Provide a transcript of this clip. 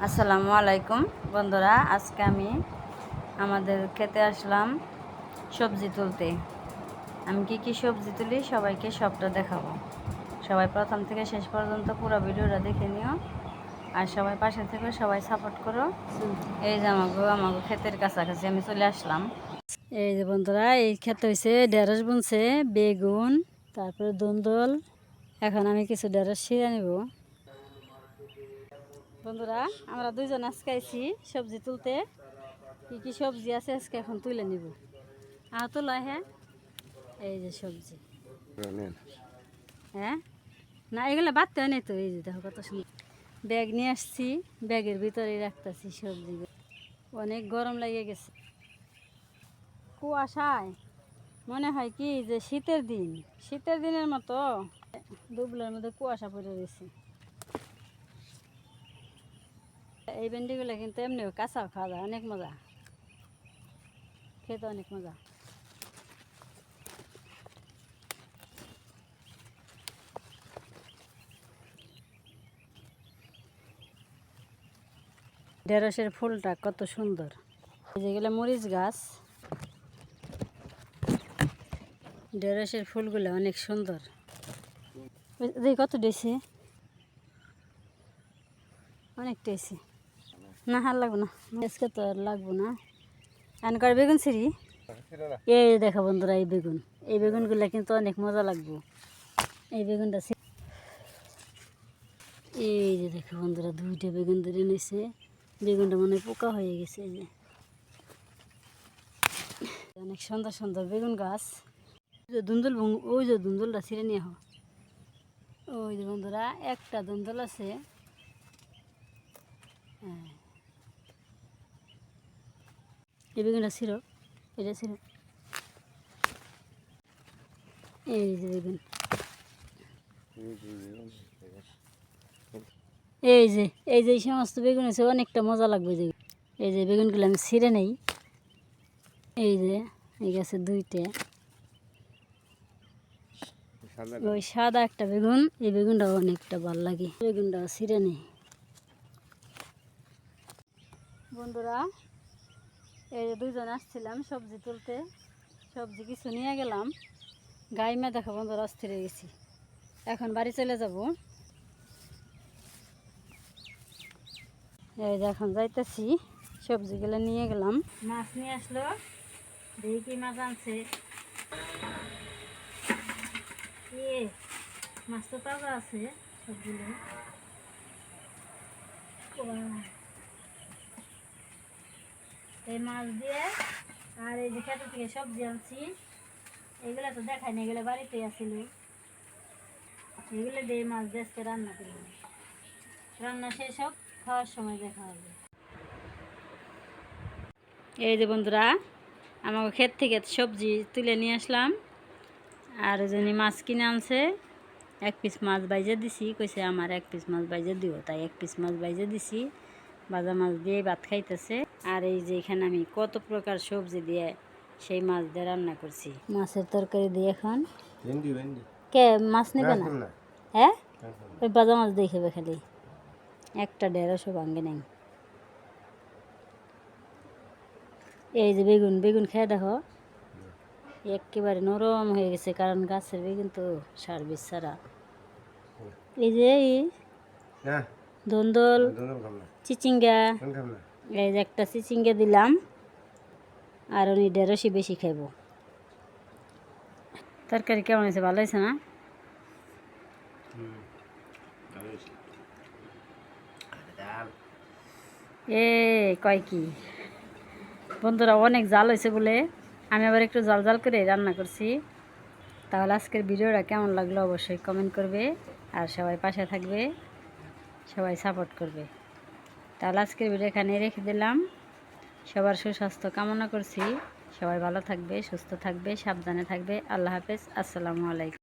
আসসালামু আলাইকুম বন্ধুরা, আজকে আমি আমাদের খেতে আসলাম সবজি তুলতে। আমি কি সবজি তুলি সবাইকে সবটা দেখাবো। সবাই প্রথম থেকে শেষ পর্যন্ত পুরো ভিডিওটা দেখে নিও, আর সবাই পাশে থেকে সবাই সাপোর্ট করো। এই যে আমাগো ক্ষেতের কাছাকাছি আমি চলে আসলাম। এই যে বন্ধুরা, এই ক্ষেত হয়েছে ঢেঁড়স বুনছে, বেগুন, তারপরে দুন্দল। এখন আমি কিছু ঢেঁড়স ছিঁড়ে নেব। বন্ধুরা, আমরা দুইজন আজকে আইছি সবজি তুলতে। কি সবজি আছে আজকে এখন তুলে নিব। তোলা, হ্যাঁ, এই যে সবজি। হ্যাঁ, না এগুলো বাদতে হয় নাই তো। এই যে দেখো কত সুন্দর ব্যাগ নিয়ে আসছি, ব্যাগের ভিতরেই রাখতেছি সবজি। অনেক গরম লেগে গেছে, কুয়াশায় মনে হয় কি যে শীতের দিনের মতো দুপুরের মধ্যে কুয়াশা পড়ে রয়েছে। এই ভেন্ডিগুলো কিন্তু এমনিও কাঁচাও খাওয়া যায়, অনেক মজা, খেতে অনেক মজা। ঢেঁড়সের ফুলটা কত সুন্দর। যেগুলো মরিচ গাছ, ঢেঁড়সের ফুলগুলো অনেক সুন্দর। কত ডেছে, অনেক টেসি। না হার লাগবো না, আজকে তো আর লাগবো না। এনকার বেগুন ছিঁড়ি। এই দেখো বন্ধুরা, এই বেগুনগুলো কিন্তু অনেক মজা লাগবো। এই বেগুনটা এই যে দেখো বন্ধুরা, দুইটা বেগুন ধরে নিয়েছে। বেগুনটা মনে পোকা হয়ে গেছে। এই যে অনেক সুন্দর সুন্দর বেগুন গাছ। ওই যে দুন্দুলটা ছিঁড়ে নিয়ে হোক। ওই যে বন্ধুরা, একটা দুন্দুল আছে। হ্যাঁ, এই বেগুনটা ছিঁড়ো, এটা ছিঁড়ো। এই যে বেগুন, এই সমস্ত বেগুন আছে, অনেকটা মজা লাগবে। এই যে বেগুনগুলো আমি ছিঁড়ে নেই। এই যে এই গাছে দুইটা, ওই সাদা একটা বেগুন, এই বেগুনটাও অনেকটা ভালো লাগে। বেগুনটাও ছিঁড়ে নেই। বন্ধুরা, এই যে দুইজন আসছিলাম সবজি তুলতে, সবজি কিছু নিয়ে গেলাম। গাইমা দেখো বন্ধুরা, অস্থির হয়ে গেছি। এখন বাড়ি চলে যাব। এই যে এখন যাইতেছি, সবজিগুলো নিয়ে গেলাম। মাছ নিয়ে আসলো, দেখি কি মাছ আনছে। মাছ তো তাজা আছে সবগুলো। এই মাছ দিয়ে আর এই যে খেতে থেকে সবজি আনছি, এগুলো তো দেখাই না, এগুলো বাড়িতে আসছিল। এগুলো দিয়ে মাছ দিয়ে রান্না করব। রান্না শেষ হোক, খাওয়ার সময় দেখা হবে। এই যে বন্ধুরা, আমাকে ক্ষেত থেকে সবজি তুলে নিয়ে আসলাম। আর ওই জন্য মাছ কিনে আনছে। এক পিস মাছ বাইজে দিছি, কইছে আমার এক পিস মাছ বাইজে দিও, তাই এক পিস মাছ বাইজে দিছি। ভাজা মাছ দিয়ে ভাত খাইতেছে। আর এই যে এখানে আমি কত প্রকার সবজি দিয়ে সেই মাছ দিয়ে রান্না করছি। মাছের তরকারি দিয়ে এখন কে মাছ নেবে না? হ্যাঁ, ওই ভাজা মাছ দিয়ে খেবে খালি, একটা ঢেঁড়সও ভাঙ্গে নেই। এই যে বেগুন খেয়ে দেখো, একেবারে নরম হয়ে গেছে, কারণ গাছের বেগুন তো সার বিষ ছাড়া। এই যে ধুন্দল, চিচিঙ্গা, এই যে একটা চিচিঙ্গা দিলাম। আর উনি ঢেঁড়সই বেশি খাইব। তরকারি কেমন হয়েছে, ভালো হয়েছে না? কয় কি বন্ধুরা, অনেক জাল হয়েছে বলে আমি আবার একটু জাল জাল করে রান্না করছি। তাহলে আজকের ভিডিওটা কেমন লাগলো অবশ্যই কমেন্ট করবে, আর সবাই পাশে থাকবে, সবাই সাপোর্ট করবে। তাহলে আজকের ভিডিও এখানে রেখে দিলাম। সবার সুস্বাস্থ্য কামনা করছি। সবাই ভালো থাকবে, সুস্থ থাকবে, সাবধানে থাকবে। আল্লাহ হাফেজ, আসসালামু আলাইকুম।